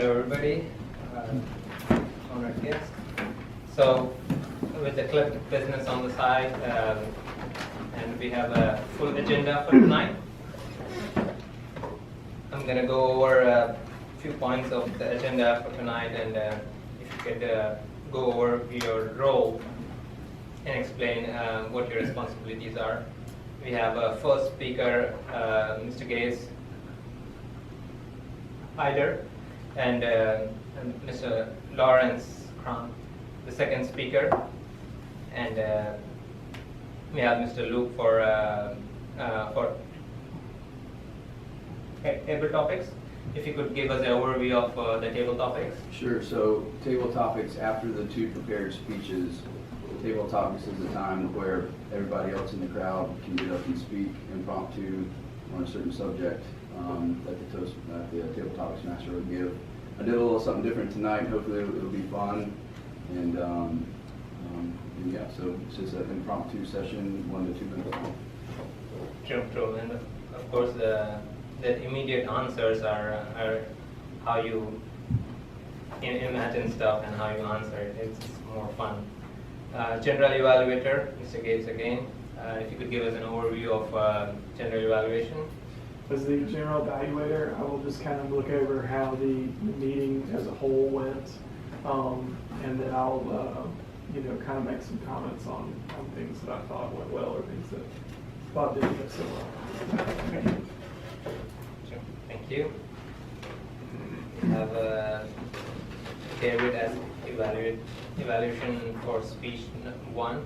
Hello everybody, honored guests. So with the club business on the side, and we have a full agenda for tonight. I'm going to go over a few points of the agenda for tonight, and if you could go over your role and explain what your responsibilities are. We have a first speaker, Mr. Gaze Hyder, and Mr. Lawrence Cron, the second speaker, and we have Mr. Luke for table topics. If you could give us an overview of the table topics. Sure. So table topics, after the two prepared speeches, table topics is the time where everybody else in the crowd can get up and speak impromptu on a certain subject that the table topics master would give. I did a little something different tonight. Hopefully it'll be fun. And yeah, so it's just an impromptu session, 1 to 2 minutes long. True. And of course the immediate answers are how you imagine stuff and how you answer it. It's more fun. General evaluator, Mr. Gates again. If you could give us an overview of general evaluation. As the general evaluator, I will just kind of look over how the meeting as a whole went, and then I'll kind of make some comments on things that I thought went well or things that I thought didn't go so well. Sure. Thank you. We have David as evaluation for speech 1,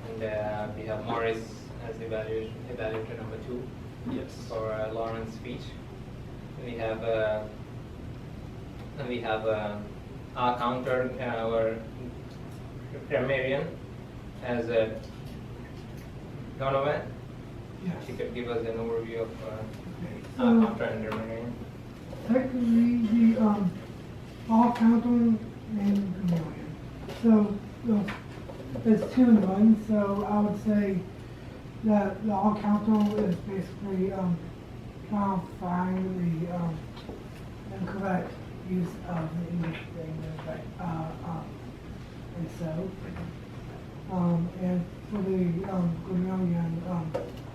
and we have Morris as evaluator number 2. Yes. For Lawrence speech. We have our counter, our grammarian as Donovan. Yes. She could give us an overview of our counter and grammarian. Technically, the all counter and grammarian. So it's 2 in 1. So I would say that the all counter is basically trying to find the incorrect use of the English thing, and so and for the grammarian,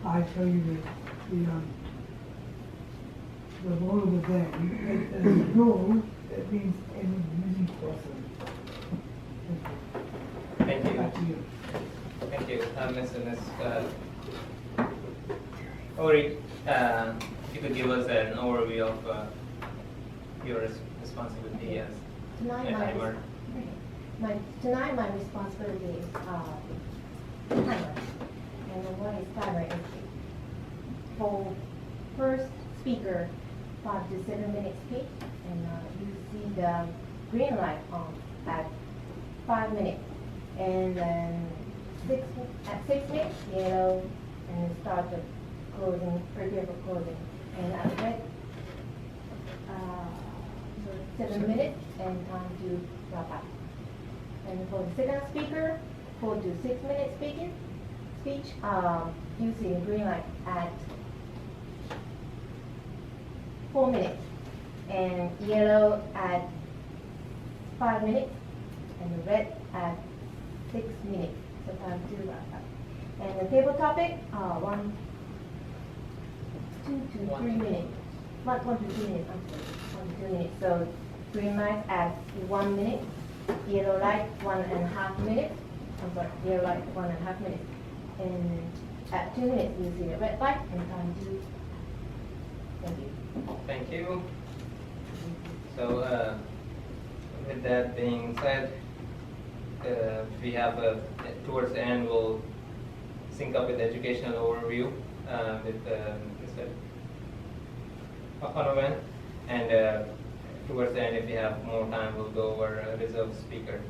I tell you that the word of the day is droll. It means an amusing person. Thank you. Back to you. Thank you, Miss Ori. If you could give us an overview of your responsibility as a timer. Tonight my responsibility is timer. And what is timer is for first speaker 5 to 7 minutes speech, and you see the green light on at 5 minutes, and then at 6 minutes yellow, and start the closing, prepare for closing, and at red 7 minutes and time to wrap up. And for the second speaker, 4 to 6 minutes speech, using green light at 4 minutes, and yellow at 5 minutes, and red at 6 minutes. So time to wrap up. And the table topic, 1, 2 to 3 minutes. 1 to 2 minutes. I'm sorry, 1 to 2 minutes. So green light at 1 minute, yellow light 1.5 minutes. I'm sorry, yellow light 1.5 minutes. And at 2 minutes, you see the red light and time to. Thank you. Thank you. So with that being said, we have towards the end we'll sync up with the educational overview with Mr. Donovan, and towards the end, if we have more time, we'll go over a reserved speaker.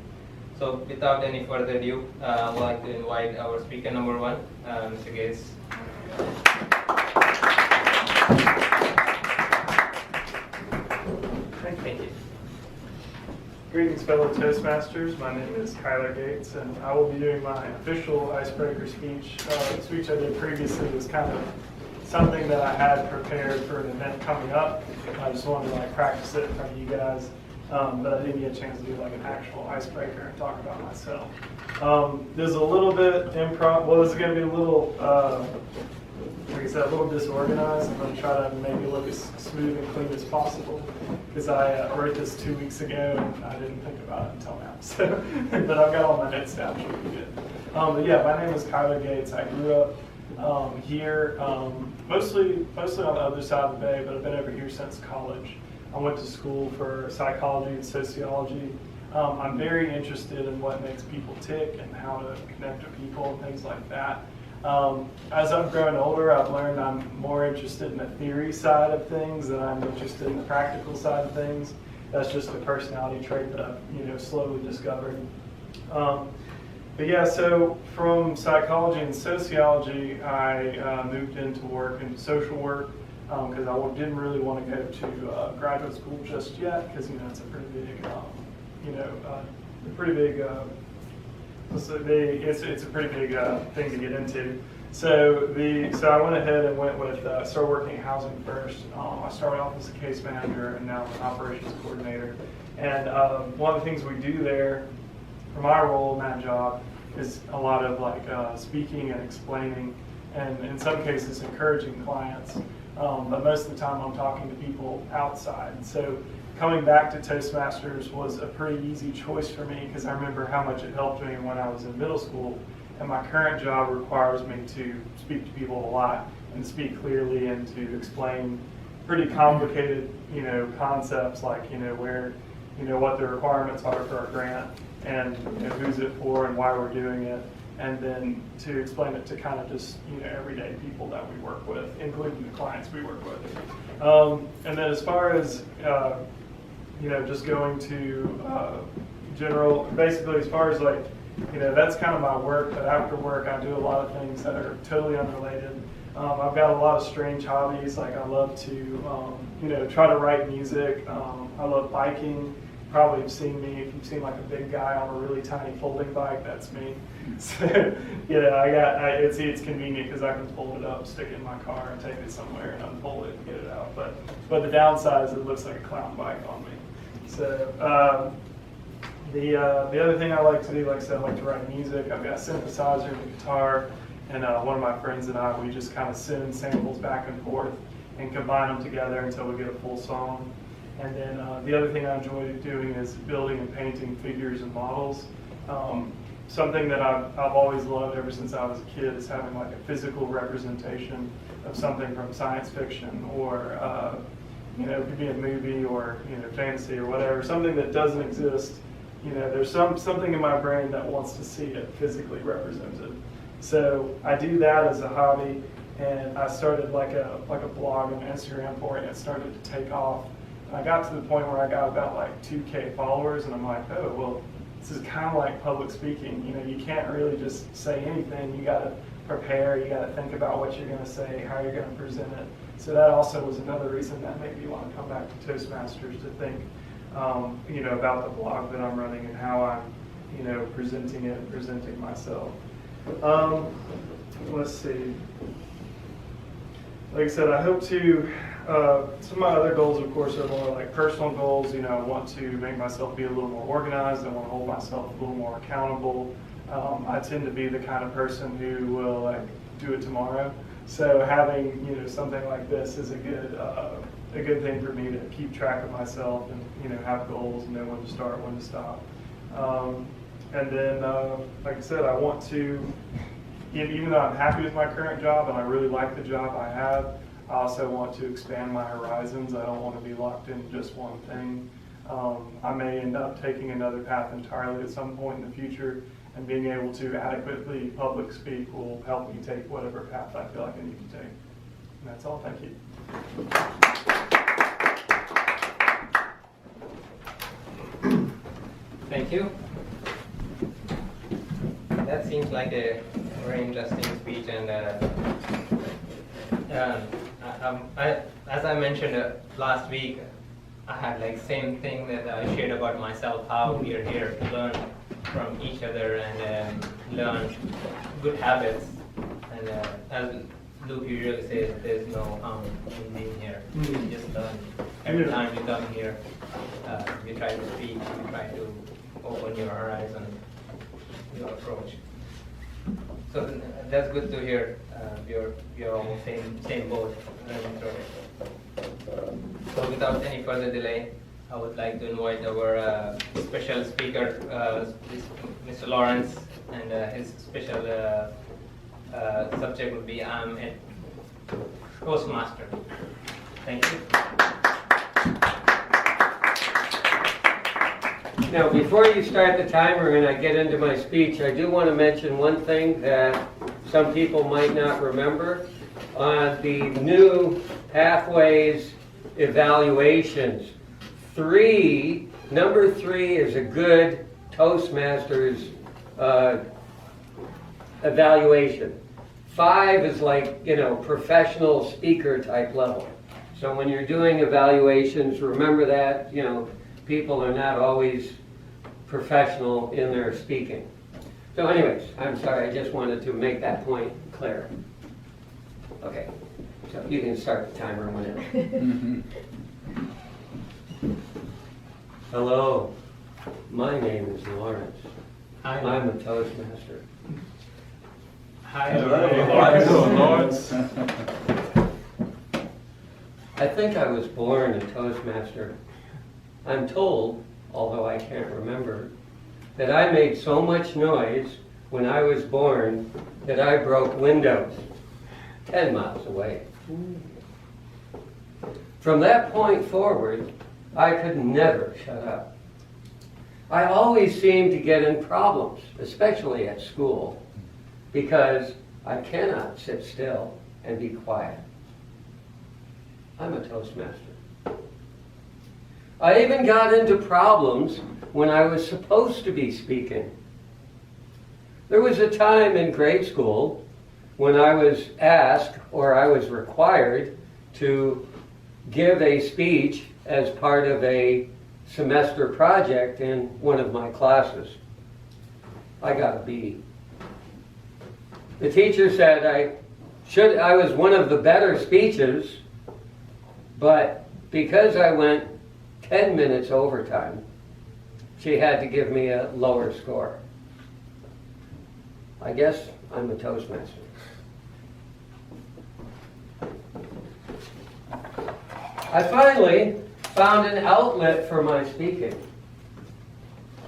So without any further ado, I'd like to invite our speaker number 1, Mr. Gates. Thank you. Greetings, fellow Toastmasters. My name is Kyler Gates, and I will be doing my official icebreaker speech. The speech I did previously was kind of something that I had prepared for an event coming up. I just wanted to like practice it in front of you guys, but I didn't get a chance to do like an actual icebreaker and talk about myself. There's a little bit improv. Well, this is going to be a little, like I said, a little disorganized. I'm going to try to make it look as smooth and clean as possible because I wrote this 2 weeks ago and I didn't think about it until now. So, but I've got all my notes down. Should be good. But yeah, my name is Kyler Gates. I grew up here, mostly on the other side of the bay, but I've been over here since college. I went to school for psychology and sociology. I'm very interested in what makes people tick and how to connect to people and things like that. As I've grown older, I've learned I'm more interested in the theory side of things than I'm interested in the practical side of things. That's just a personality trait that I've slowly discovered. But yeah, so from psychology and sociology, I moved into work in social work because I didn't really want to go to graduate school just yet because it's a pretty big, it's a pretty big thing to get into. So I went ahead and went with started working in housing first. I started off as a case manager and now I'm an operations coordinator. And one of the things we do there, for my role in that job, is a lot of like speaking and explaining, and in some cases encouraging clients. But most of the time I'm talking to people outside. So coming back to Toastmasters was a pretty easy choice for me because I remember how much it helped me when I was in middle school. And my current job requires me to speak to people a lot and speak clearly and to explain pretty complicated, concepts like, where, what the requirements are for a grant and who's it for and why we're doing it. And then to explain it to kind of just, everyday people that we work with, including the clients we work with. And then as far as, just going to general, basically as far as like, that's kind of my work, but after work I do a lot of things that are totally unrelated. I've got a lot of strange hobbies, like I love to, try to write music. I love biking. Probably have seen me, if you've seen like a big guy on a really tiny folding bike, that's me. So, it's convenient because I can fold it up, stick it in my car, and take it somewhere and unfold it and get it out. But the downside is it looks like a clown bike on me. So the other thing I like to do, like I said, I like to write music. I've got a synthesizer and a guitar, and one of my friends and I, we just kind of send samples back and forth and combine them together until we get a full song. And then the other thing I enjoy doing is building and painting figures and models. Something that I've always loved ever since I was a kid is having like a physical representation of something from science fiction or, it could be a movie or, fantasy or whatever, something that doesn't exist. There's something in my brain that wants to see it physically represented. So I do that as a hobby, and I started like a blog on Instagram for it, and it started to take off. I got to the point where I got about like 2K followers, and I'm like, oh, well, this is kind of like public speaking. You can't really just say anything. You got to prepare. You got to think about what you're going to say, how you're going to present it. So that also was another reason that made me want to come back to Toastmasters to think, about the blog that I'm running and how I'm, presenting it and presenting myself. Let's see. Like I said, I hope to. Some of my other goals, of course, are more like personal goals. I want to make myself be a little more organized. I want to hold myself a little more accountable. I tend to be the kind of person who will do it tomorrow. So having something like this is a good thing for me to keep track of myself and have goals and know when to start, when to stop. And then, like I said, I want to, even though I'm happy with my current job and I really like the job I have, I also want to expand my horizons. I don't want to be locked in just one thing. I may end up taking another path entirely at some point in the future, and being able to adequately public speak will help me take whatever path I feel like I need to take. And that's all. Thank you. Thank you. That seems like a very interesting speech, and as I mentioned last week, I had like same thing that I shared about myself, how we are here to learn from each other and learn good habits. And Luke usually says there's no harm in being here. You just learn. Every Yeah. time you come here, you try to speak, you try to open your horizon, your approach. So that's good to hear. You're all same boat, learning through it. So without any further delay, I would like to invite our special speaker, Mr. Lawrence, and his special subject would be I'm a Toastmaster. Thank you. Now, before you start the timer and I get into my speech, I do want to mention one thing that some people might not remember. On the new Pathways evaluations, number 3 is a good Toastmasters evaluation. 5 is like, professional speaker type level. So when you're doing evaluations, remember that, people are not always professional in their speaking. So anyways, I'm sorry, I just wanted to make that point clear. Okay, so you can start the timer whenever. Hello, my name is Lawrence. Hi. I'm a Toastmaster. Hi. How you doing, Lawrence? I think I was born a Toastmaster. I'm told, although I can't remember, that I made so much noise when I was born that I broke windows 10 miles away. From that point forward, I could never shut up. I always seemed to get in problems, especially at school, because I cannot sit still and be quiet. I'm a Toastmaster. I even got into problems when I was supposed to be speaking. There was a time in grade school when I was asked, or I was required, to give a speech as part of a semester project in one of my classes. I got a B. The teacher said I was one of the better speeches, but because I went 10 minutes overtime, she had to give me a lower score. I guess I'm a Toastmaster. I finally found an outlet for my speaking.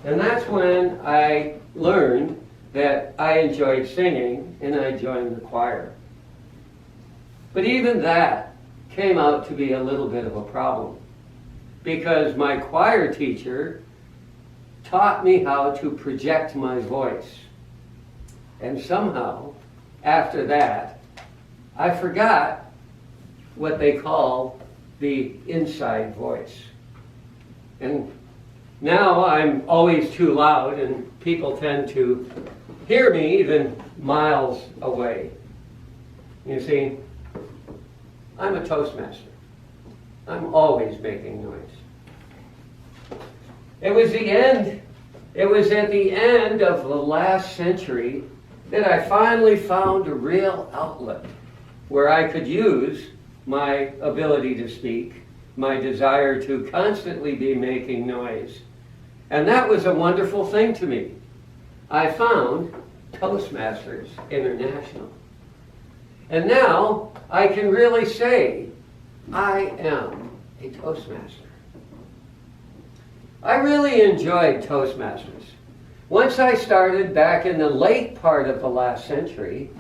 And that's when I learned that I enjoyed singing and I joined the choir. But even that came out to be a little bit of a problem, because my choir teacher taught me how to project my voice. And somehow, after that, I forgot what they call the inside voice. And now I'm always too loud and people tend to hear me even miles away. You see, I'm a Toastmaster. I'm always making noise. It was at the end of the last century that I finally found a real outlet where I could use my ability to speak, my desire to constantly be making noise. And that was a wonderful thing to me. I found Toastmasters International. And now I can really say, I am a Toastmaster. I really enjoyed Toastmasters. Once I started back in the late part of the last century,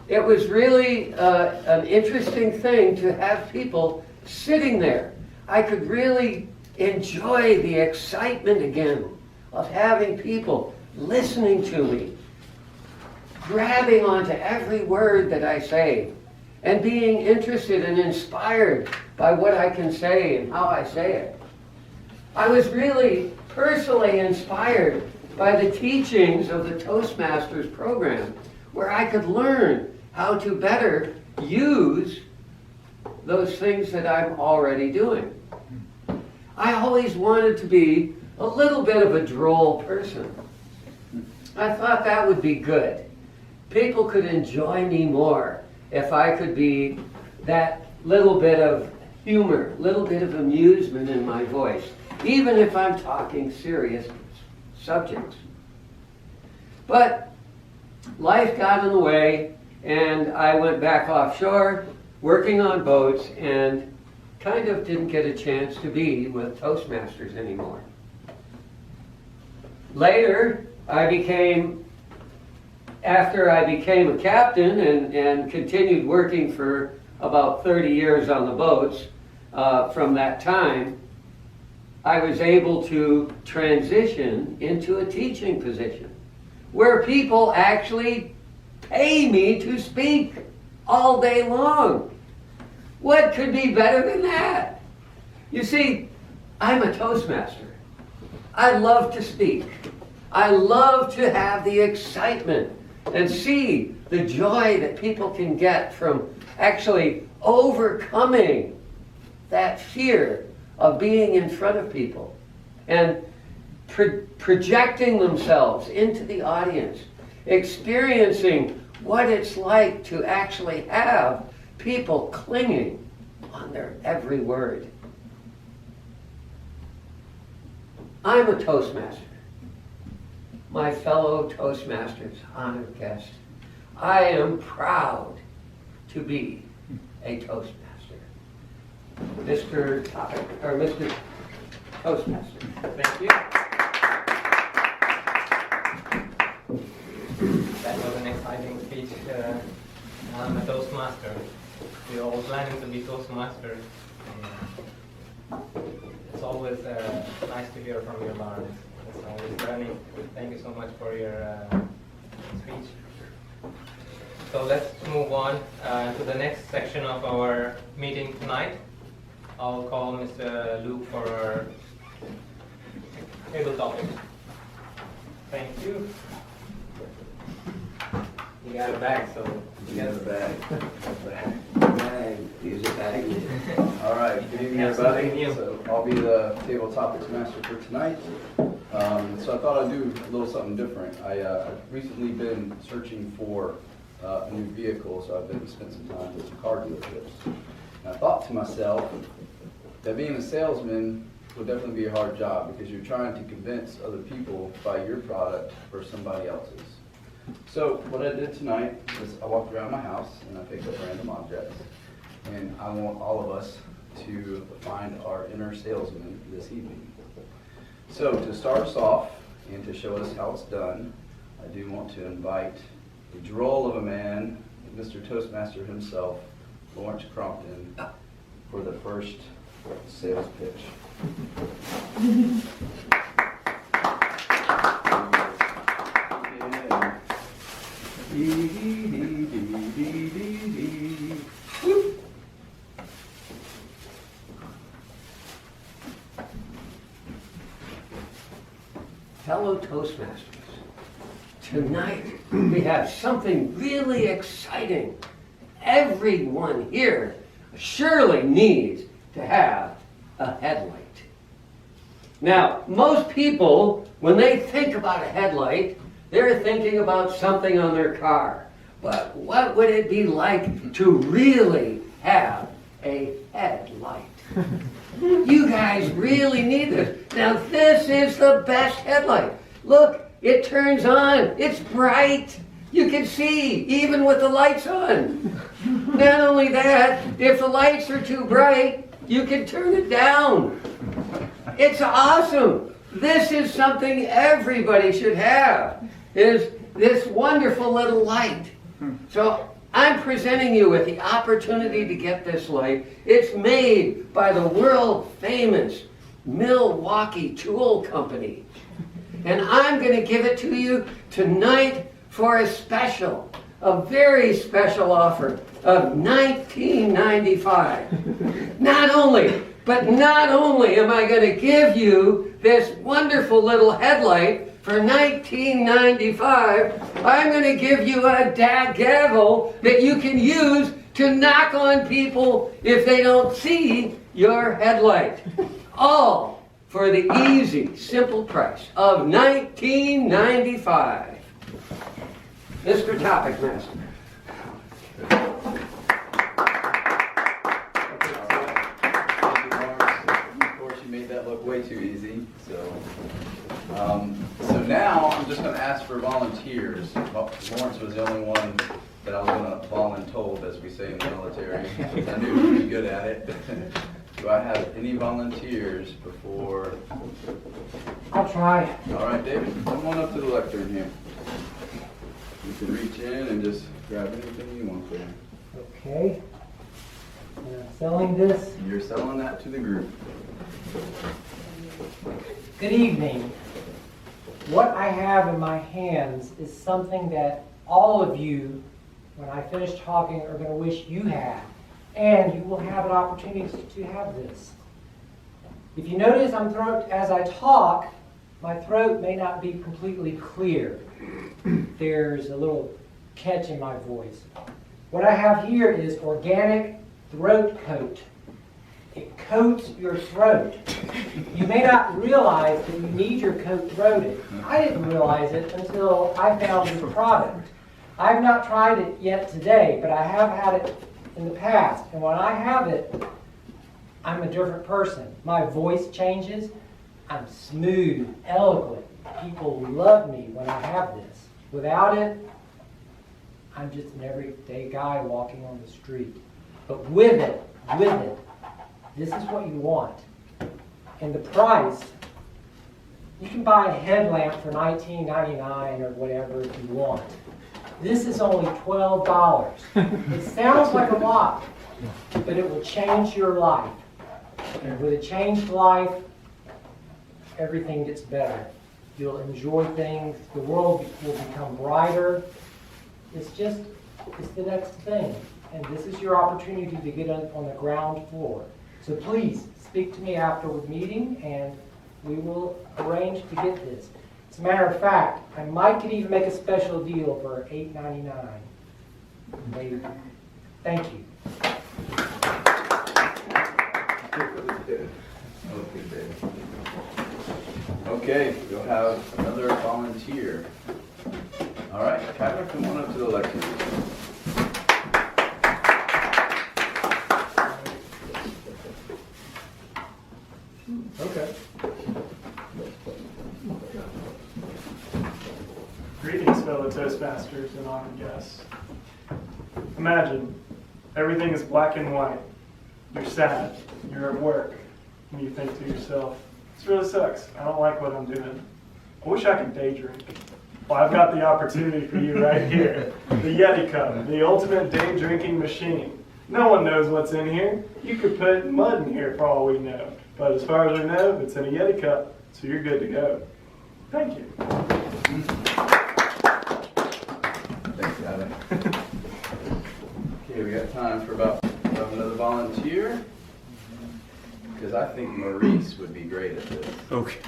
it was really an interesting thing to have people sitting there. I could really enjoy the excitement again of having people listening to me, grabbing onto every word that I say, and being interested and inspired by what I can say and how I say it. I was really personally inspired by the teachings of the Toastmasters program, where I could learn how to better use those things that I'm already doing. I always wanted to be a little bit of a droll person. I thought that would be good. People could enjoy me more if I could be that little bit of humor, little bit of amusement in my voice, even if I'm talking serious subjects. But life got in the way, and I went back offshore, working on boats, and kind of didn't get a chance to be with Toastmasters anymore. Later, after I became a captain and continued working for about 30 years on the boats, from that time, I was able to transition into a teaching position where people actually pay me to speak all day long. What could be better than that? You see, I'm a Toastmaster. I love to speak. I love to have the excitement and see the joy that people can get from actually overcoming that fear of being in front of people and projecting themselves into the audience, experiencing what it's like to actually have people clinging on their every word. I'm a Toastmaster. My fellow Toastmasters, honored guest, I am proud to be a Toastmaster. Mr. Toastmaster. Thank you. That was an exciting speech. I'm a Toastmaster. We're all planning to be Toastmasters. It's always nice to hear from you, Lauren. It's always learning. Thank you so much for your speech. So let's move on to the next section of our meeting tonight. I'll call Mr. Luke for our table topic. Thank you. You got a bag, so You got the bag. Bag. Use a bag. All right, good evening, Yeah, something everybody. new. So I'll be the table topics master for tonight. So I thought I'd do a little something different. I've recently been searching for a new vehicle, so I've been spent some time with some car dealerships. And I thought to myself that being a salesman would definitely be a hard job because you're trying to convince other people to buy your product or somebody else's. So what I did tonight is I walked around my house and I picked up random objects. And I want all of us to find our inner salesman this evening. So to start us off and to show us how it's done, I do want to invite the droll of a man, Mr. Toastmaster himself, Lawrence Crompton, for the first sales pitch. Fellow Toastmasters, tonight we have something really exciting. Everyone here surely needs to have a headlight. Now, most people, when they think about a headlight, they're thinking about something on their car. But what would it be like to really have a headlight? You guys really need this. Now, this is the best headlight. Look, it turns on. It's bright. You can see, even with the lights on. Not only that, if the lights are too bright, you can turn it down. It's awesome. This is something everybody should have, is this wonderful little light. So I'm presenting you with the opportunity to get this light. It's made by the world famous Milwaukee Tool Company. And I'm going to give it to you tonight for a very special offer of $19.95. Not only am I going to give you this wonderful little headlight for $19.95, I'm going to give you a gavel that you can use to knock on people if they don't see your headlight. All for the easy, simple price of $19.95. Mr. Topic Master. way too easy. So now I'm just gonna ask for volunteers. Lawrence was the only one that I was gonna voluntold, as we say in the military. I knew he was good at it. Do I have any volunteers before? I'll try. All right, David, come on up to the lectern here. You can reach in and just grab anything you want there. Okay. Selling this. You're selling that to the group. Good evening. What I have in my hands is something that all of you, when I finish talking, are going to wish you had. And you will have an opportunity to have this. If you notice as I talk, my throat may not be completely clear. There's a little catch in my voice. What I have here is organic throat coat. It coats your throat. You may not realize that you need your coat throated. I didn't realize it until I found this product. I've not tried it yet today, but I have had it in the past. And when I have it, I'm a different person. My voice changes. I'm smooth, eloquent. People love me when I have this. Without it, I'm just an everyday guy walking on the street. But with it, this is what you want. And the price, you can buy a headlamp for $19.99 or whatever if you want. This is only $12. It sounds like a lot, but it will change your life. And with a changed life, everything gets better. You'll enjoy things. The world will become brighter. It's the next thing. And this is your opportunity to get on the ground floor. So please, speak to me after the meeting, and we will arrange to get this. As a matter of fact, I might could even make a special deal for $8.99. Maybe. Thank you. Okay, we'll have another volunteer. All right, Tyler, come on up to the lectern. Okay. Greetings, fellow Toastmasters and honored guests. Imagine, everything is black and white. You're sad, you're at work, and you think to yourself, this really sucks, I don't like what I'm doing. I wish I could day drink. Well, I've got the opportunity for you right here. The Yeti Cup, the ultimate day drinking machine. No one knows what's in here. You could put mud in here for all we know. But as far as we know, it's in a Yeti Cup, so you're good to go. Thank you. Thanks, Tyler. Okay, we got time for about another volunteer. Because I think Maurice would be great at this. Okay.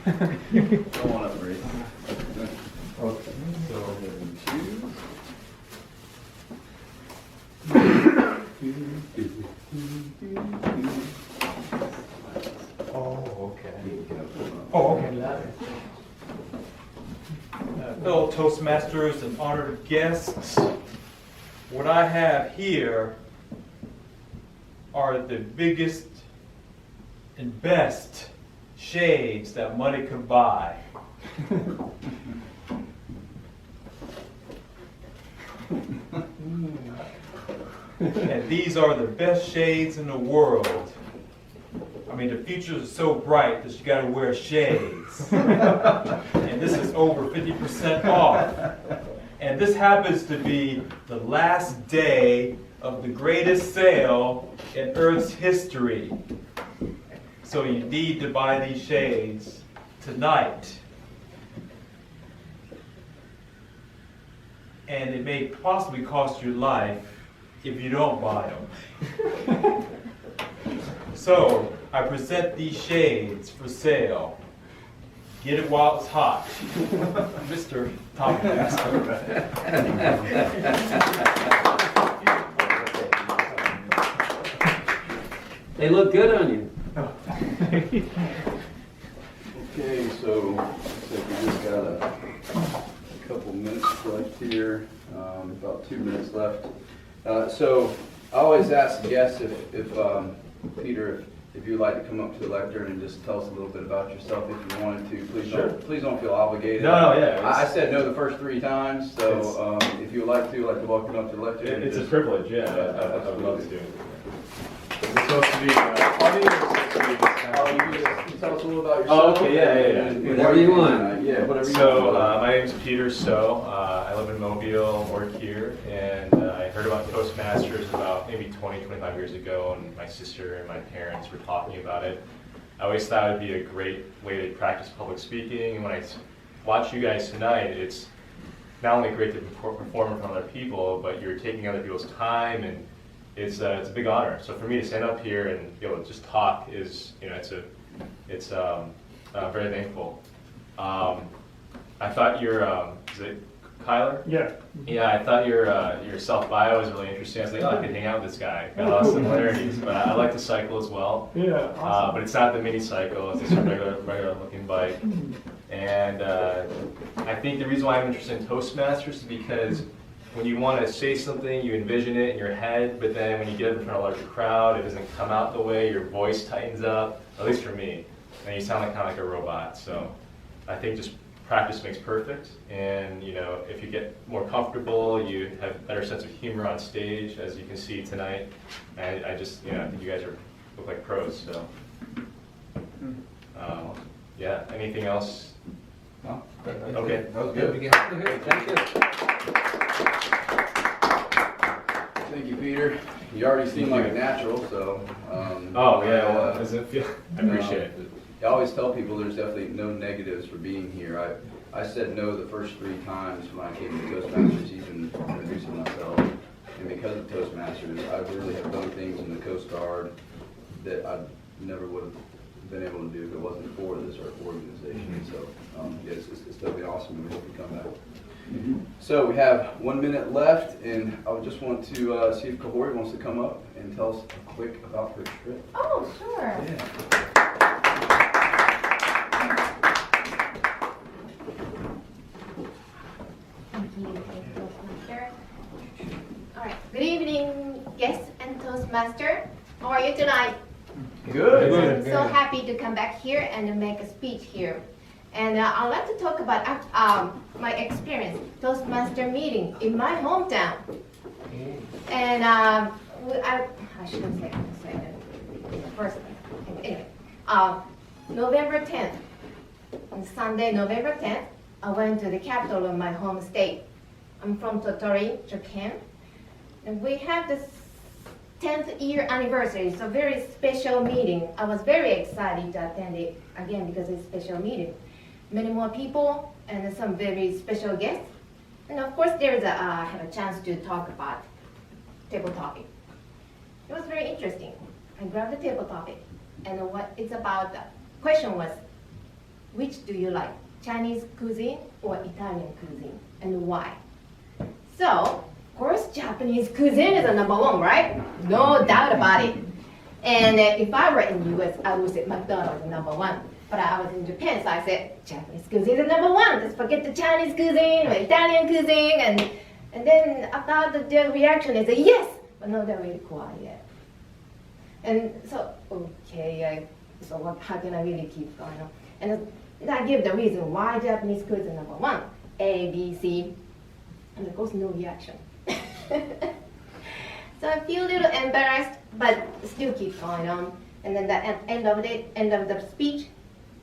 Come on up, Maurice. Okay. So, choose. Oh, okay. Oh, okay. Fellow Toastmasters and honored guests, what I have here are the biggest and best shades that money could buy. And these are the best shades in the world. I mean, the future is so bright that you gotta wear shades. And this is over 50% off. And this happens to be the last day of the greatest sale in Earth's history. So you need to buy these shades tonight. And it may possibly cost your life if you don't buy them. So I present these shades for sale. Get it while it's hot. Mr. Topic Master. They look good on you. Okay, so we just got a couple minutes left here, about 2 minutes left. So I always ask guests if Peter, if you'd like to come up to the lectern and just tell us a little bit about yourself if you wanted to, Sure. please don't feel obligated. No, yeah. I said no the first 3 times, so if you would like to, I'd like to welcome up to the lectern. and It's a just- privilege, yeah. I would love to do it. Is it supposed to be funny or is it supposed to be Oh, you can just tell us a little about yourself. Oh, okay, yeah. and Whatever you want. Yeah, whatever you So, want. my name's Peter So. I live in Mobile, work here, and I heard about Toastmasters about maybe 20, 25 years ago, and my sister and my parents were talking about it. I always thought it'd be a great way to practice public speaking, and when I watch you guys tonight, it's not only great to perform in front of other people, but you're taking other people's time, and it's a big honor. So for me to stand up here and be able to just talk is, it's very thankful. I thought your, is it Kyler? Yeah. Yeah, I thought your self-bio was really interesting. I was like, oh, I could hang out with this guy. Got a lot of similarities, but I like to cycle as well. Yeah, awesome. But it's not the mini cycle, it's just a regular looking bike. And I think the reason why I'm interested in Toastmasters is because when you want to say something, you envision it in your head, but then when you get up in front of a larger crowd, it doesn't come out the way, your voice tightens up, at least for me, and you sound kind of like a robot. So I think just practice makes perfect, and if you get more comfortable, you have a better sense of humor on stage, as you can see tonight. And I just, I think you guys look like pros. So, yeah. Anything else? No? Okay. That was good. Thank you. Thank you, Peter. You already seem like a natural, so. Oh yeah. Well, does it feel? I appreciate it. I always tell people there's definitely no negatives for being here. I said no the first 3 times when I came to Toastmasters, even introducing myself. And because of Toastmasters, I really have done things in the Coast Guard that I never would have been able to do if it wasn't for this organization. So yes, it's totally awesome, and we hope you come back. So we have 1 minute left, and I would just want to see if Kahori wants to come up and tell us quick about her trip. Oh, sure. Yeah. Thank you, Toastmaster. All right. Good evening, guests and Toastmaster. How are you tonight? Good. I'm so happy to come back here and make a speech here. And I'd like to talk about my experience, Toastmaster meeting in my hometown. And I shouldn't say that first. Anyway, November 10th, on Sunday, November 10th, I went to the capital of my home state. I'm from Tottori, Japan. And we have this 10th year anniversary. It's a very special meeting. I was very excited to attend it again because it's a special meeting. Many more people and some very special guests. And of course, I have a chance to talk about table topic. It was very interesting. I grabbed the table topic, and what it's about, the question was, which do you like, Chinese cuisine or Italian cuisine, and why? So, of course, Japanese cuisine is the number 1, right? No doubt about it. And if I were in the US, I would say McDonald's is number 1. But I was in Japan, so I said, Japanese cuisine is number 1. Let's forget the Chinese cuisine or Italian cuisine. And then after the reaction is yes, but no, they're really quiet. And so, okay, so how can I really keep going on? And I give the reason why Japanese cuisine is number 1, A, B, C, and of course no reaction. So I feel a little embarrassed, but still keep going on. And then at the end of the speech,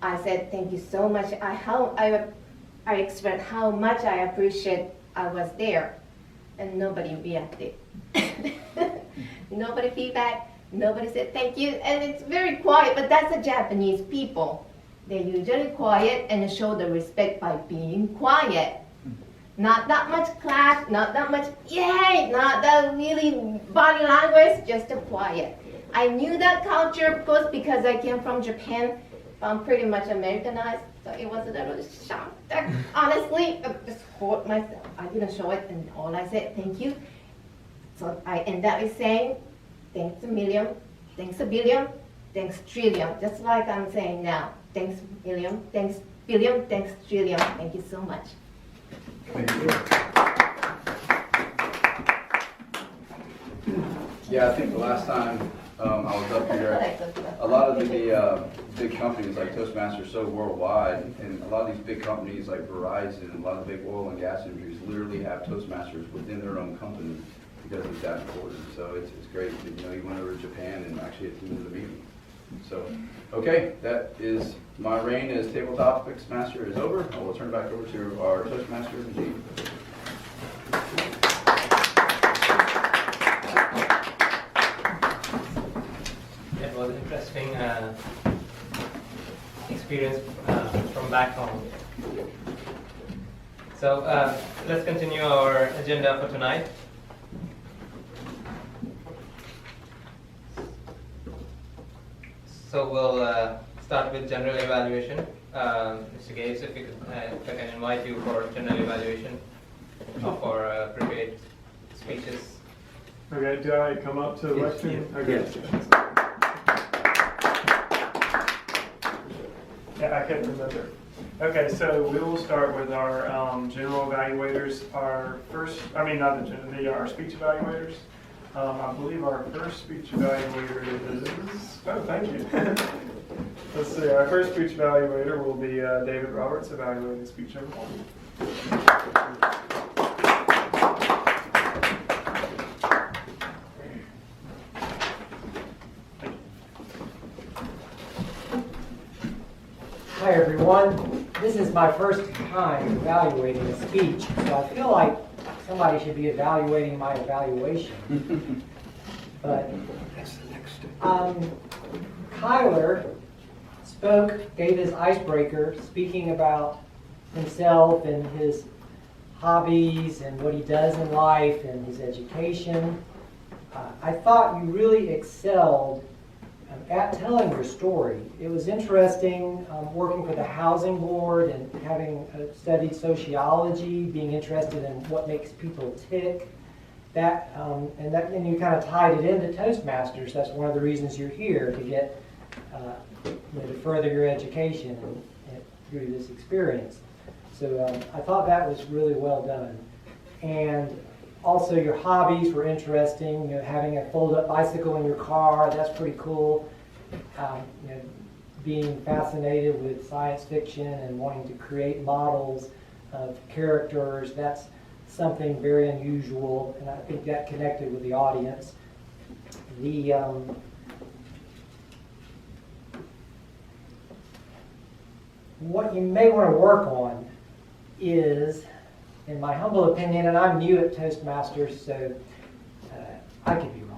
I said, thank you so much. I expressed how much I appreciate I was there. And nobody reacted. Nobody feedback, nobody said thank you. And it's very quiet, but that's the Japanese people. They're usually quiet and show the respect by being quiet. Not that much clap, not that much yay, not that really body language, just quiet. I knew that culture, of course, because I came from Japan. I'm pretty much Americanized, so it was a little shock. Honestly, I just hurt myself. I didn't show it, and all I said, thank you. So I end up with saying, thanks a million, thanks a billion, thanks trillion, just like I'm saying now. Thanks million, thanks billion, thanks trillion. Thank you so much. Thank you. Yeah, I think the last time I was up here. A lot of the big companies like Toastmasters are so worldwide, and a lot of these big companies like Verizon and a lot of big oil and gas industries literally have Toastmasters within their own company because it's that important. So it's great that, you know, you went over to Japan and actually attended the meeting. So, okay, that is my reign as Table Topics Master is over. I will turn it back over to our Toastmaster, G. It was interesting experience from back home. So let's continue our agenda for tonight. So we'll start with general evaluation. Mr. Gates, if I can invite you for general evaluation of our prepared speeches. Okay, do I come up to the Yes, lectern? yes. Okay. Yes. Yeah, I can't remember. Okay, so we will start with our general evaluators. Our speech evaluators. I believe our first speech evaluator is, oh, thank you. Let's see, our first speech evaluator will be David Roberts, evaluating speech number 1. Hi everyone. This is my first time evaluating a speech, so I feel like somebody should be evaluating my evaluation. But Kyler gave his icebreaker, speaking about himself and his hobbies and what he does in life and his education. I thought you really excelled at telling your story. It was interesting working for the housing board and having studied sociology, being interested in what makes people tick. And you kind of tied it into Toastmasters. That's one of the reasons you're here, to get to further your education and through this experience. So I thought that was really well done. And also your hobbies were interesting. You know, having a fold-up bicycle in your car, that's pretty cool. You know, being fascinated with science fiction and wanting to create models of characters, that's something very unusual, and I think that connected with the audience. What you may want to work on is, in my humble opinion, and I'm new at Toastmasters, so I could be wrong.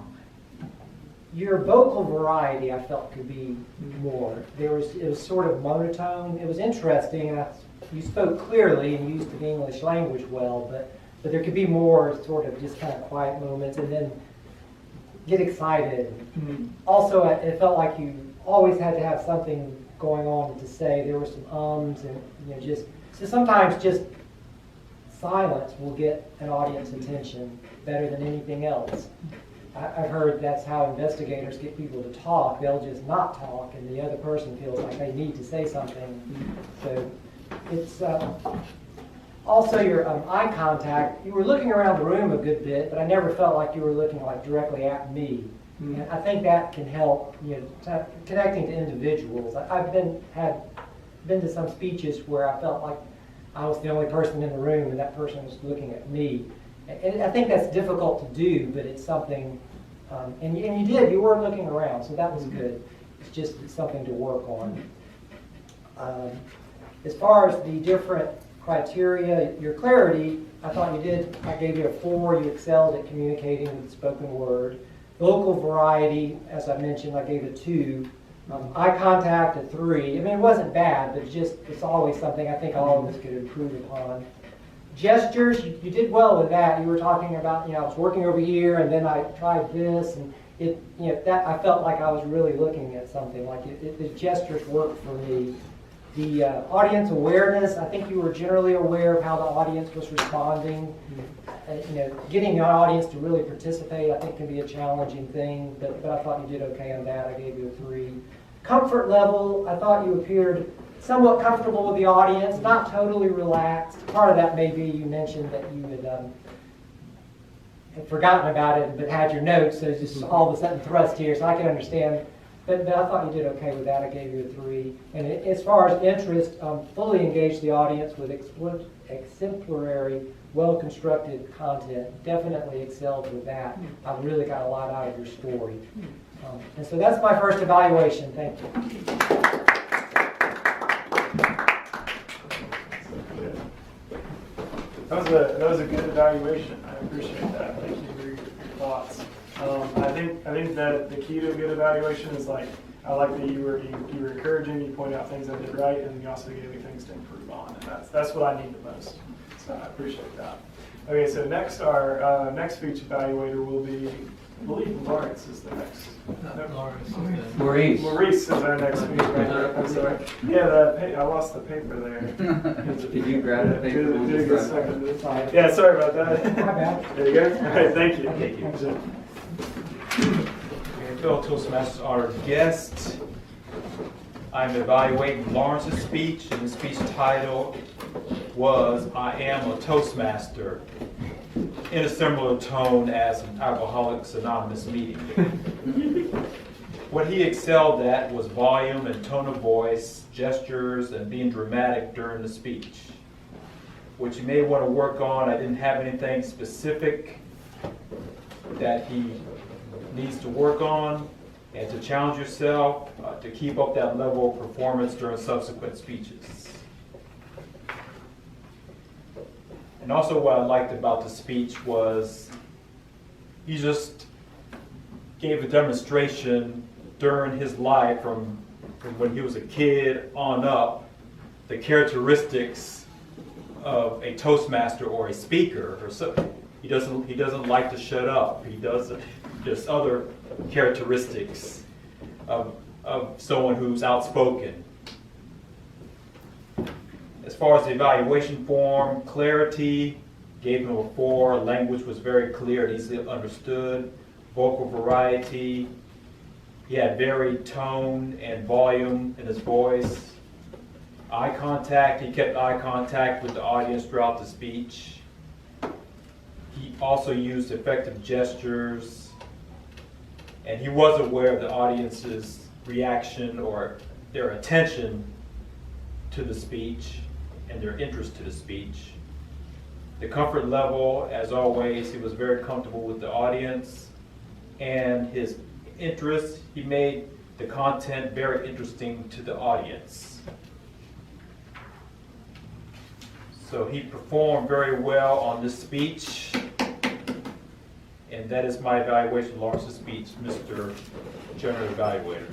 Your vocal variety, I felt, could be more. It was sort of monotone. It was interesting, and you spoke clearly and used the English language well, but there could be more sort of just kind of quiet moments, and then get excited. Mm-hmm. Also, it felt like you always had to have something going on to say. There were some ums and so sometimes just silence will get an audience attention better than anything else. I've heard that's how investigators get people to talk. They'll just not talk, and the other person feels like they need to say something. So it's also your eye contact. You were looking around the room a good bit, but I never felt like you were looking like directly at me. Mm-hmm. And I think that can help, connecting to individuals. I've been to some speeches where I felt like I was the only person in the room and that person was looking at me. And I think that's difficult to do, but it's something, and you were looking around, so that was good. It's something to work on. As far as the different criteria, your clarity, I gave you a 4, you excelled at communicating with the spoken word. Vocal variety, as I mentioned, I gave a 2. Eye contact, a 3. I mean, it wasn't bad, but it's always something I think all of us could improve upon. Gestures, you did well with that. You were talking about, I was working over here, and then I tried this, and that I felt like I was really looking at something. Like the gestures worked for me. The audience awareness, I think you were generally aware of how the audience was responding. Getting an audience to really participate, I think, can be a challenging thing, but I thought you did okay on that. I gave you a 3. Comfort level, I thought you appeared somewhat comfortable with the audience, not totally relaxed. Part of that may be you mentioned that you had had forgotten about it, but had your notes, so it's just all of a sudden thrust here, so I can understand. But I thought you did okay with that. I gave you a 3. And as far as interest, fully engaged the audience with exemplary, well-constructed content. Definitely excelled with that. I really got a lot out of your story. And so that's my first evaluation. Thank you. That was a good evaluation. I appreciate that. Thank you for your thoughts. I think that the key to a good evaluation is like, I like that you were encouraging, you pointed out things I did right, and you also gave me things to improve on, and that's what I need the most. So I appreciate that. Okay, so next our next speech evaluator will be, I believe Lawrence is the next. Maurice. Maurice is our next speech evaluator. I'm sorry. Yeah, I lost the paper there. Did you grab the paper? Did a good second this time. Yeah, sorry about that. My bad. There you go. All right, thank you. Thank you. Fellow Toastmasters, our guest. I'm evaluating Lawrence's speech, and the speech title was "I Am a Toastmaster," in a similar tone as an Alcoholics Anonymous meeting. What he excelled at was volume and tone of voice, gestures, and being dramatic during the speech, which you may want to work on. I didn't have anything specific that he needs to work on, and to challenge yourself to keep up that level of performance during subsequent speeches. And also what I liked about the speech was he just gave a demonstration during his life from when he was a kid on up, the characteristics of a Toastmaster or a speaker. Or so. He doesn't like to shut up. He doesn't. Just other characteristics of someone who's outspoken. As far as the evaluation form, clarity, gave him a 4. Language was very clear and easily understood. Vocal variety, he had varied tone and volume in his voice. Eye contact, he kept eye contact with the audience throughout the speech. He also used effective gestures. And he was aware of the audience's reaction or their attention to the speech and their interest to the speech. The comfort level, as always, he was very comfortable with the audience. And his interest, he made the content very interesting to the audience. So he performed very well on this speech. And that is my evaluation of Lawrence's speech, Mr. General Evaluator.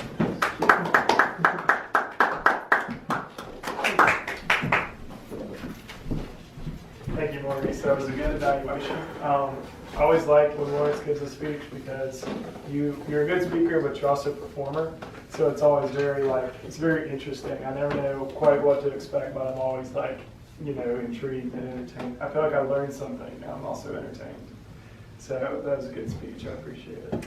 Thank you, Maurice. That was a good evaluation. I always like when Lawrence gives a speech because you're a good speaker, but you're also a performer. So it's always it's very interesting. I never know quite what to expect, but I'm always intrigued and entertained. I feel like I learned something. I'm also entertained. So that was a good speech. I appreciate it.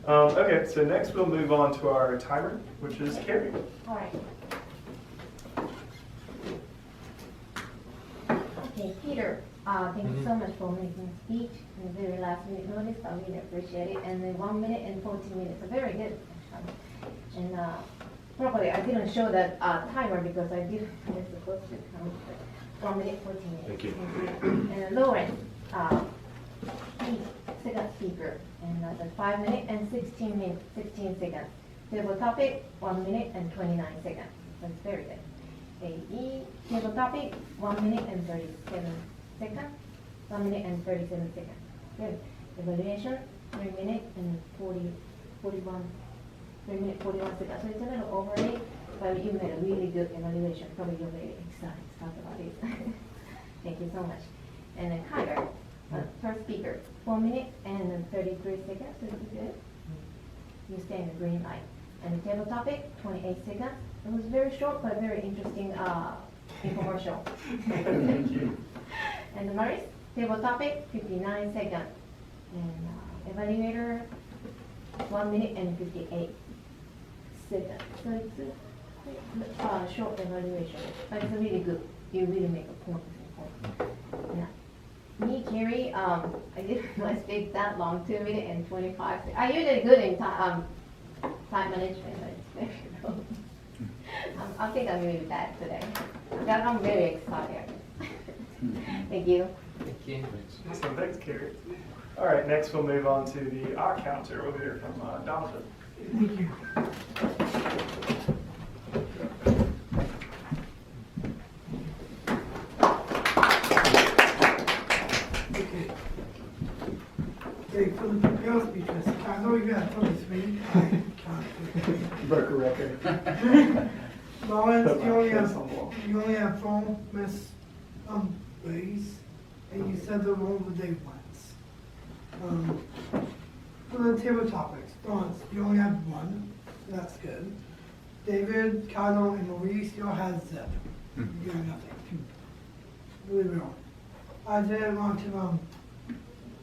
Okay, so next we'll move on to our timer, which is Carrie. All right. Okay, Peter, thank you so much for making a speech in the very last minute notice. I really appreciate it. And then 1 minute and 14 minutes are very good. And probably I didn't show that timer because I was supposed to count 1 minute, 14 minutes. Thank you. And Lawrence, second speaker, and that's 5 minutes and 16 seconds. Table topic, 1 minute and 29 seconds. That's very good. AE, table topic, 1 minute and 37 seconds. 1 minute and 37 seconds. Good. Evaluation, 3 minutes and 41 seconds. So it's a little over it, but you made a really good evaluation. Probably you're very excited to talk about it. Thank you so much. And then Kyler, first speaker, 4 minutes and 33 seconds. So it's good. You stay in the green light. And the table topic, 28 seconds. It was very short, but very interesting infomercial. Thank you. And the Maurice, table topic, 59 seconds. And evaluator, 1 minute and 58 seconds. So it's a short evaluation, but it's really good. You really make a point. Yeah. Me, Carrie, I didn't want to speak that long, 2 minutes and 25 seconds. I usually good in time management, but it's very long. I think I'm really bad today. But I'm very excited. Thank you. Thank you. Awesome, thanks, Carrie. All right, next we'll move on to the art counter. We'll hear from Donovan. Thank you. Okay, for the prepared speeches, I know you got 23. Broke a record. Lawrence, Put my face on the wall. you only have 4 miss ways, and you said the roll the day once. For the table topics, Lawrence, you only have 1, so that's good. David, Kyle, and Maurice, you all had zip. You got nothing. Really real. I didn't want to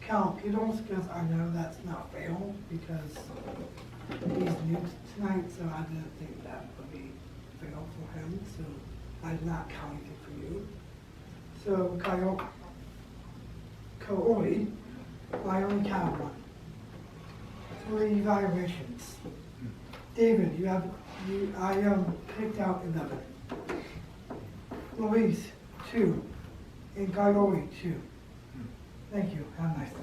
count Petals because I know that's not fail because he's new tonight, so I didn't think that would be fail for him. So I did not count anything for you. So Kyle, Kaori, I only count 1. 3 evaluations. David, I picked out 11. Louise, 2. And Kaori, 2. Thank you. Have a nice day.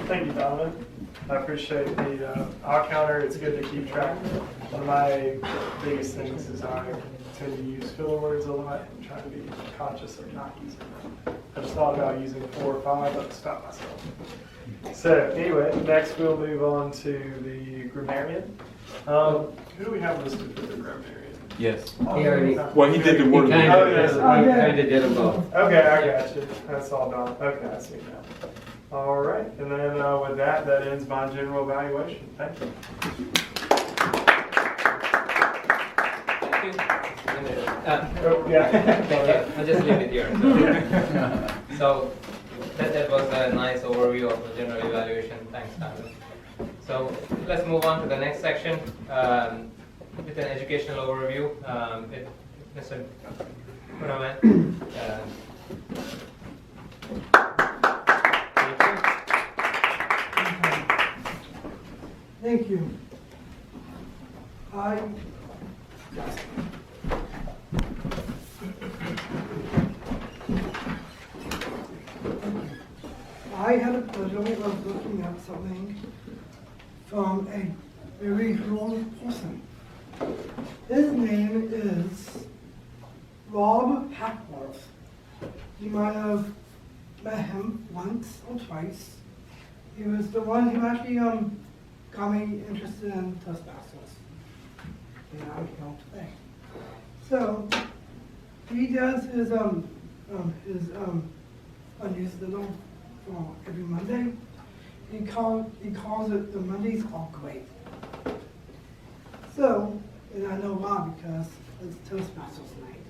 Thank you, Donovan. I appreciate the art counter. It's good to keep track. One of my biggest things is I tend to use filler words a lot and try to be conscious of not using them. I just thought about using 4 or 5, but stopped myself. So anyway, next we'll move on to the grammarian. Who do we have listed for the grammarian? Yes. He already- Well, he did the work. He kind Oh, of yes. did them both. Okay, I got you. That's all done. Okay, I see now. All right, and then with that ends my general evaluation. Thank you. Thank you. Oh, yeah. Thank you. I'll just leave it here. So that was a nice overview of the general evaluation. Thanks, Tyler. So let's move on to the next section with an educational overview. Mr. Kuraman. Thank you. I had a pleasure of looking at something from a very droll person. His name is Rob Hackworth. You might have met him once or twice. He was the one who actually got me interested in Toastmasters. And I'm here today. So he does his newsletter for every Monday. He calls it the Mondays Are Great. So, and I know why, because it's Toastmasters night.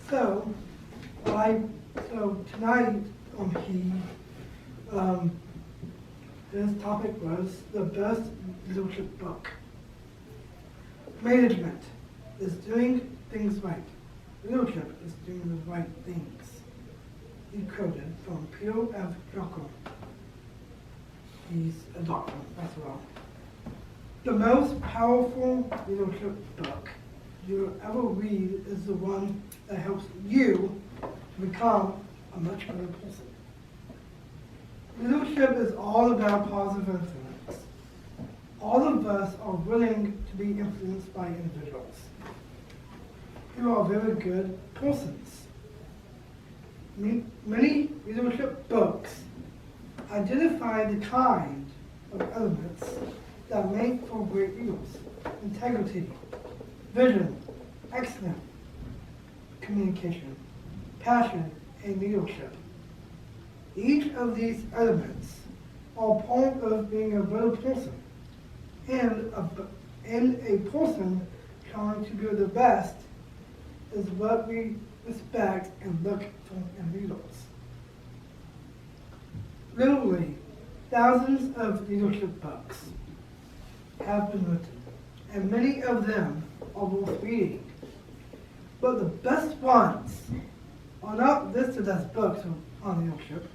So tonight his topic was the best leadership book. Management is doing things right. Leadership is doing the right things. He quoted from Peter F. Drucker. He's a doctor, that's well. The most powerful leadership book you'll ever read is the one that helps you to become a much better person. Leadership is all about positive influence. All of us are willing to be influenced by individuals who are very good persons. Many leadership books identify the kind of elements that make for great leaders: integrity, vision, excellence, communication, passion, and leadership. Each of these elements are part of being a better person and a person trying to do the best is what we respect and look for in leaders. Literally, thousands of leadership books have been written, and many of them are worth reading. But the best ones are not listed as books on the authorship.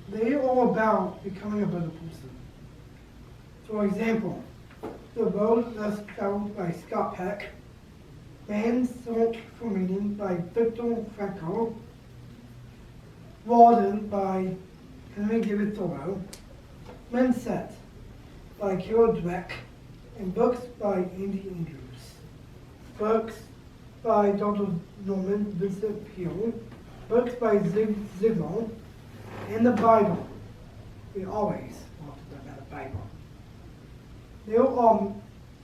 They are all about becoming a better person. For example, The Road Less Traveled by Scott Peck, Man's Search for Meaning by Viktor Frankl, Walden by Henry David Thoreau, Mindset by Carol Dweck, and books by Andy Andrews. Books by Dr. Norman Vincent Peale, books by Zig Ziglar, and the Bible. We always want to learn about the Bible.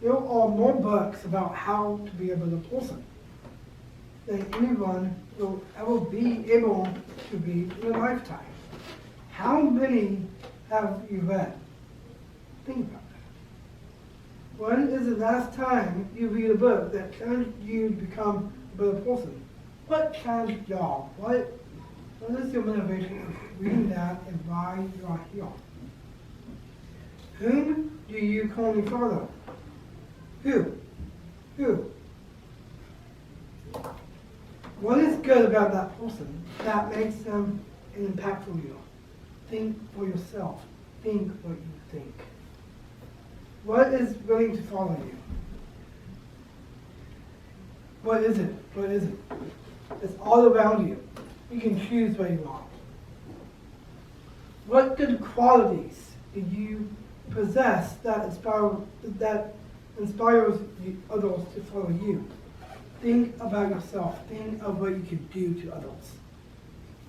There are more books about how to be a better person than anyone will ever be able to read in a lifetime. How many have you read? Think about that. When is the last time you read a book that challenged you to become a better person? What challenged y'all? What is your motivation of reading that and why you are here? Whom do you currently follow? Who? What is good about that person that makes them an impact for you? Think for yourself. Think what you think. What is willing to follow you? What is it? What is it? It's all around you. You can choose what you want. What good qualities do you possess that inspires the others to follow you? Think about yourself. Think of what you can do to others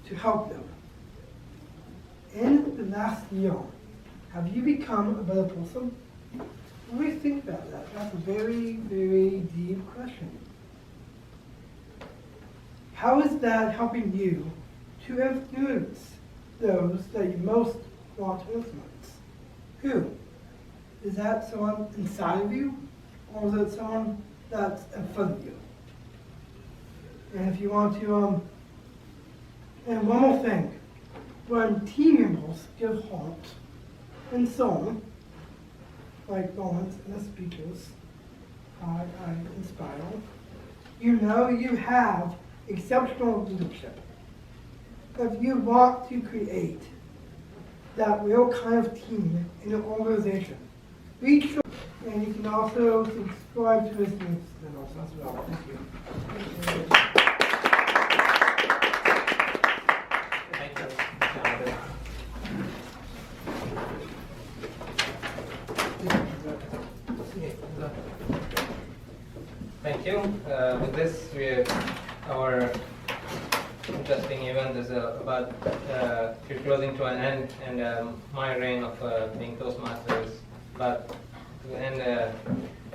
to help them. In the last year, have you become a better person? Always think about that. That's a very, very deep question. How is that helping you to influence those that you most want to influence? Who? Is that someone inside of you, or is it someone that's in front of you? And if you want to, and one more thing, when team members give heart and song, like moments and the speakers, I inspire, you know you have exceptional leadership. If you want to create that real kind of team in an organization, reach for, and you can also subscribe to his newsletter as well. Thank you. Thank you, Jonathan. Thank you. With this, our interesting event is about we're closing to an end, and my reign of being Toastmasters about to end.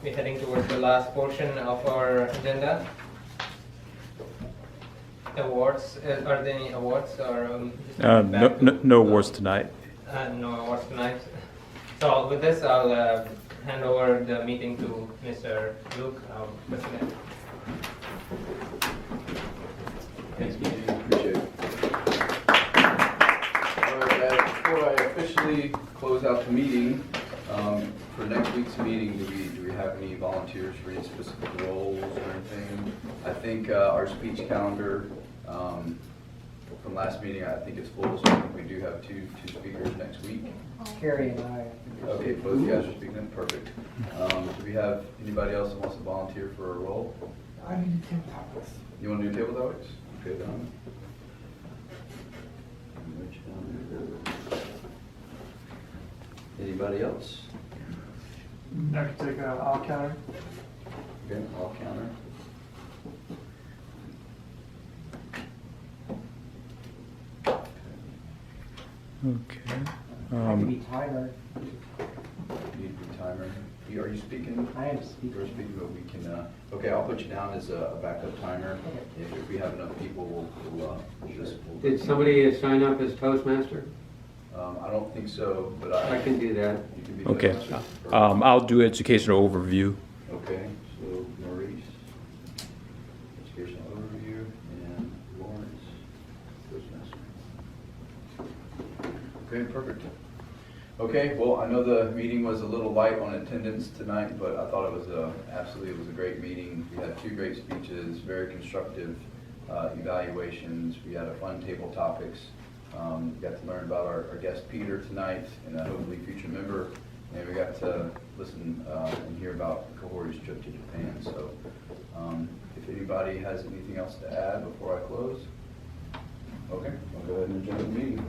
We're heading towards the last portion of our agenda. Awards. Are there any awards or? No awards tonight. No awards tonight. So with this, I'll hand over the meeting to Mr. Luke, our president. Thanks, Steve. Appreciate it. All right, before I officially close out the meeting, for next week's meeting, do we have any volunteers for any specific roles or anything? I think our speech calendar from last meeting, I think it's full, so I think we do have two speakers next week. Carrie and I. Okay, both you guys are speaking. Perfect. Do we have anybody else that wants to volunteer for a role? I need to table topics. You want to do table topics? Okay, Don. Anybody else? I could take I'll counter. Okay, I'll counter. Okay. I could be timer. You need to be timer. Are you speaking? I am speaking. You're speaking, but we can, okay, I'll put you down as a backup timer. If we have enough people, we'll just. Did somebody sign up as Toastmaster? I don't think so, but I can do that. You can be Okay. Toastmaster. I'll do educational overview. Okay, so Maurice, educational overview, and Lawrence, Toastmaster. Okay, perfect. Okay, well, I know the meeting was a little light on attendance tonight, but I thought it was absolutely, it was a great meeting. We had 2 great speeches, very constructive evaluations. We had a fun table topics. We got to learn about our guest Peter tonight and a hopefully future member. And we got to listen and hear about Kahori's trip to Japan. So if anybody has anything else to add before I close, okay, I'll go ahead and adjourn the meeting.